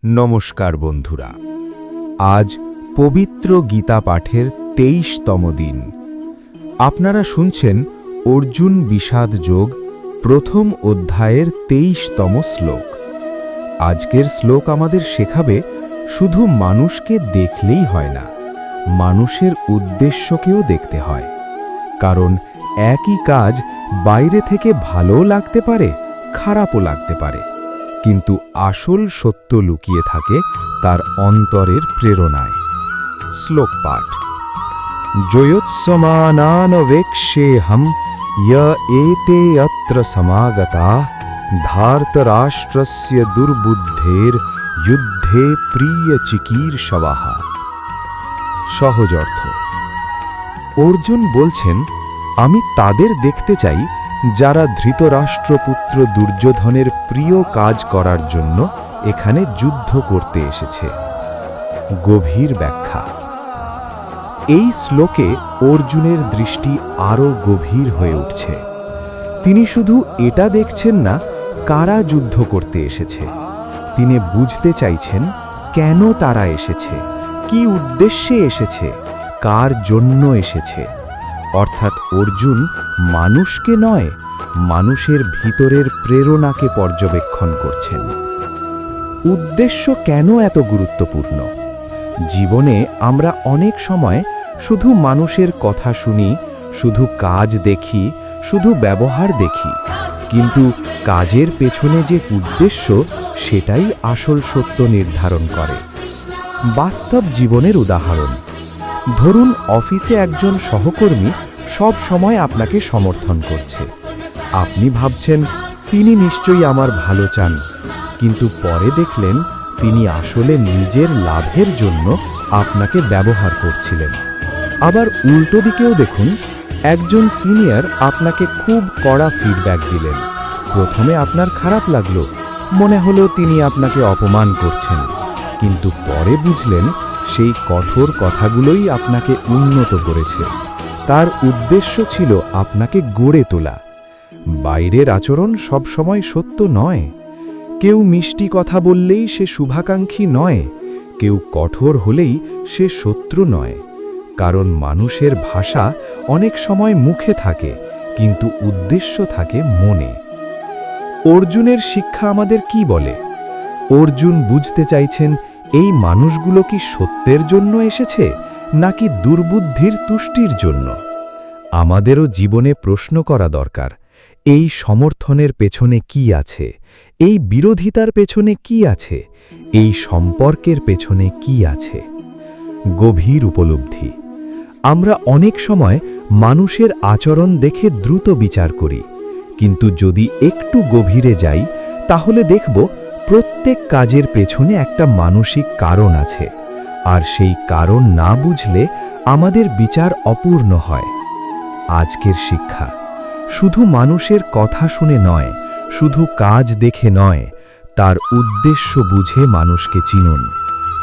নমস্কার বন্ধুরা, আজ পবিত্র গীতা পাঠের ২৩তম দিন। আপনারা শুনছেন অর্জুন বিষাদ যোগ প্রথম অধ্যায়ের ২৩তম শ্লোক। আজকের শ্লোক আমাদের শেখাবে শুধু মানুষকে দেখলেই হয় না, মানুষের উদ্দেশ্যকেও দেখতে হয়। কারণ একই কাজ বাইরে থেকে ভালোও লাগতে পারে, খারাপও লাগতে পারে, কিন্তু আসল সত্য লুকিয়ে থাকে তার অন্তরের প্রেরণায়। শ্লোক পাঠ। জয়োৎসমানানবেক্ষেহম এতে অত্র সমাগতা ধার্তরাষ্ট্রস্য দুর্বুদ্ধের যুদ্ধে প্রিয় চিকীর্ষবাহ। সহজ অর্থ, অর্জুন বলছেন, আমি তাদের দেখতে চাই যারা ধৃতরাষ্ট্রপুত্র দুর্যোধনের প্রিয় কাজ করার জন্য এখানে যুদ্ধ করতে এসেছে। গভীর ব্যাখ্যা। এই শ্লোকে অর্জুনের দৃষ্টি আরও গভীর হয়ে উঠছে। তিনি শুধু এটা দেখছেন না কারা যুদ্ধ করতে এসেছে, তিনি বুঝতে চাইছেন কেন তারা এসেছে, কি উদ্দেশ্যে এসেছে, কার জন্য এসেছে। অর্থাৎ অর্জুন মানুষকে নয়, মানুষের ভিতরের প্রেরণাকে পর্যবেক্ষণ করছেন। উদ্দেশ্য কেন এত গুরুত্বপূর্ণ? জীবনে আমরা অনেক সময় শুধু মানুষের কথা শুনি, শুধু কাজ দেখি, শুধু ব্যবহার দেখি, কিন্তু কাজের পেছনে যে উদ্দেশ্য সেটাই আসল সত্য নির্ধারণ করে। বাস্তব জীবনের উদাহরণ ধরুন, অফিসে একজন সহকর্মী সব সময় আপনাকে সমর্থন করছে। আপনি ভাবছেন তিনি নিশ্চয়ই আমার ভালো চান, কিন্তু পরে দেখলেন তিনি আসলে নিজের লাভের জন্য আপনাকে ব্যবহার করছিলেন। আবার উল্টো দিকেও দেখুন, একজন সিনিয়র আপনাকে খুব কড়া ফিডব্যাক দিলেন। প্রথমে আপনার খারাপ লাগলো, মনে হলো তিনি আপনাকে অপমান করছেন, কিন্তু পরে বুঝলেন সেই কঠোর কথাগুলোই আপনাকে উন্নত করেছে। তার উদ্দেশ্য ছিল আপনাকে গড়ে তোলা। বাইরের আচরণ সবসময় সত্য নয়। কেউ মিষ্টি কথা বললেই সে শুভাকাঙ্ক্ষী নয়, কেউ কঠোর হলেই সে শত্রু নয়। কারণ মানুষের ভাষা অনেক সময় মুখে থাকে, কিন্তু উদ্দেশ্য থাকে মনে। অর্জুনের শিক্ষা আমাদের কি বলে? অর্জুন বুঝতে চাইছেন এই মানুষগুলো কি সত্যের জন্য এসেছে নাকি দুর্বুদ্ধির তুষ্টির জন্য? আমাদেরও জীবনে প্রশ্ন করা দরকার, এই সমর্থনের পেছনে কি আছে, এই বিরোধিতার পেছনে কি আছে, এই সম্পর্কের পেছনে কি আছে? গভীর উপলব্ধি। আমরা অনেক সময় মানুষের আচরণ দেখে দ্রুত বিচার করি, কিন্তু যদি একটু গভীরে যাই তাহলে দেখব প্রত্যেক কাজের পেছনে একটা মানসিক কারণ আছে, আর সেই কারণ না বুঝলে আমাদের বিচার অপূর্ণ হয়। আজকের শিক্ষা, শুধু মানুষের কথা শুনে নয়, শুধু কাজ দেখে নয়, তার উদ্দেশ্য বুঝে মানুষকে চিনুন।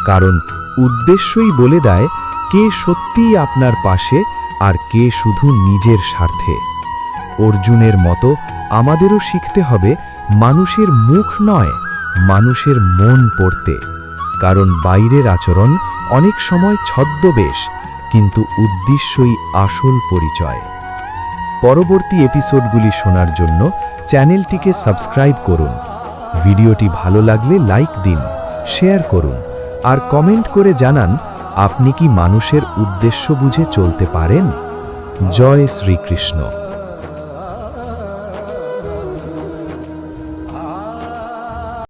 কারণ উদ্দেশ্যই বলে দেয় কে সত্যিই আপনার পাশে আর কে শুধু নিজের স্বার্থে। অর্জুনের মতো আমাদেরও শিখতে হবে মানুষের মুখ নয়, মানুষের মন পড়তে। কারণ বাইরের আচরণ অনেক সময় ছদ্মবেশ, কিন্তু উদ্দেশ্যই আসল পরিচয়। পরবর্তী এপিসোডগুলি শোনার জন্য চ্যানেলটিকে সাবস্ক্রাইব করুন। ভিডিওটি ভালো লাগলে লাইক দিন, শেয়ার করুন, আর কমেন্ট করে জানান আপনি কি মানুষের উদ্দেশ্য বুঝে চলতে পারেন। জয় শ্রীকৃষ্ণ।